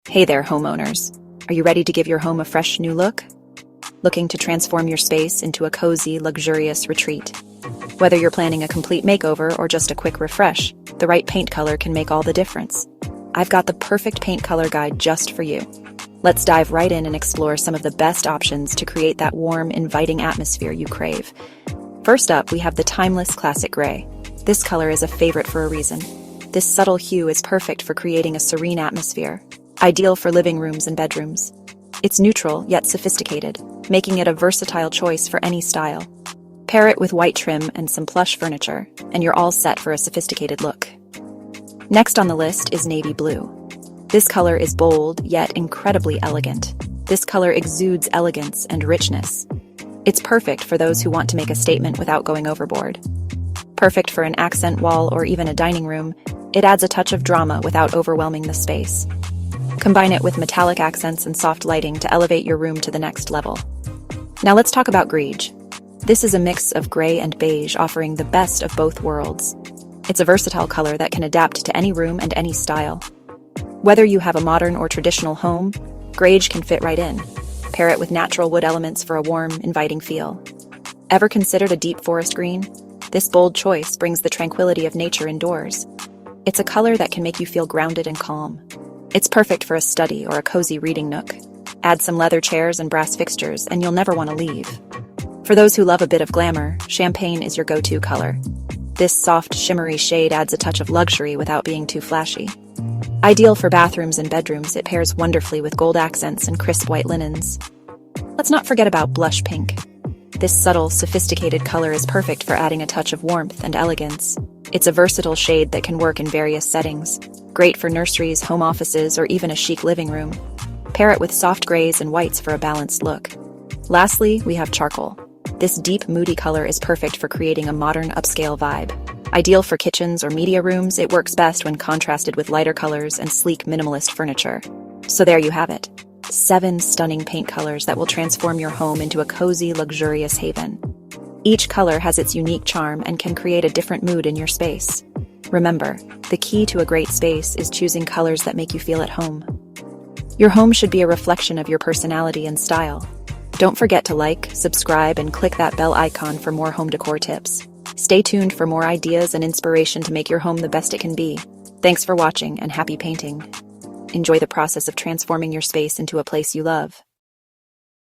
Hey there, homeowners. Are you ready to give your home a fresh new look? Looking to transform your space into a cozy, luxurious retreat? Whether you're planning a complete makeover or just a quick refresh, the right paint color can make all the difference. I've got the perfect paint color guide just for you. Let's dive right in and explore some of the best options to create that warm, inviting atmosphere you crave. First up, we have the timeless classic gray. This color is a favorite for a reason. This subtle hue is perfect for creating a serene atmosphere, ideal for living rooms and bedrooms. It's neutral yet sophisticated, making it a versatile choice for any style. Pair it with white trim and some plush furniture, and you're all set for a sophisticated look. Next on the list is navy blue. This color is bold yet incredibly elegant. This color exudes elegance and richness. It's perfect for those who want to make a statement without going overboard. Perfect for an accent wall or even a dining room, it adds a touch of drama without overwhelming the space. Combine it with metallic accents and soft lighting to elevate your room to the next level. Now let's talk about greige. This is a mix of gray and beige, offering the best of both worlds. It's a versatile color that can adapt to any room and any style. Whether you have a modern or traditional home, greige can fit right in. Pair it with natural wood elements for a warm, inviting feel. Ever considered a deep forest green? This bold choice brings the tranquility of nature indoors. It's a color that can make you feel grounded and calm. It's perfect for a study or a cozy reading nook. Add some leather chairs and brass fixtures, and you'll never want to leave. For those who love a bit of glamour, champagne is your go-to color. This soft, shimmery shade adds a touch of luxury without being too flashy. Ideal for bathrooms and bedrooms, it pairs wonderfully with gold accents and crisp white linens. Let's not forget about blush pink. This subtle, sophisticated color is perfect for adding a touch of warmth and elegance. It's a versatile shade that can work in various settings. Great for nurseries, home offices, or even a chic living room. Pair it with soft grays and whites for a balanced look. Lastly, we have charcoal. This deep, moody color is perfect for creating a modern, upscale vibe. Ideal for kitchens or media rooms, it works best when contrasted with lighter colors and sleek, minimalist furniture. So there you have it. 7 stunning paint colors that will transform your home into a cozy, luxurious haven. Each color has its unique charm and can create a different mood in your space. Remember, the key to a great space is choosing colors that make you feel at home. Your home should be a reflection of your personality and style. Don't forget to like, subscribe, and click that bell icon for more home decor tips. Stay tuned for more ideas and inspiration to make your home the best it can be. Thanks for watching and happy painting. Enjoy the process of transforming your space into a place you love.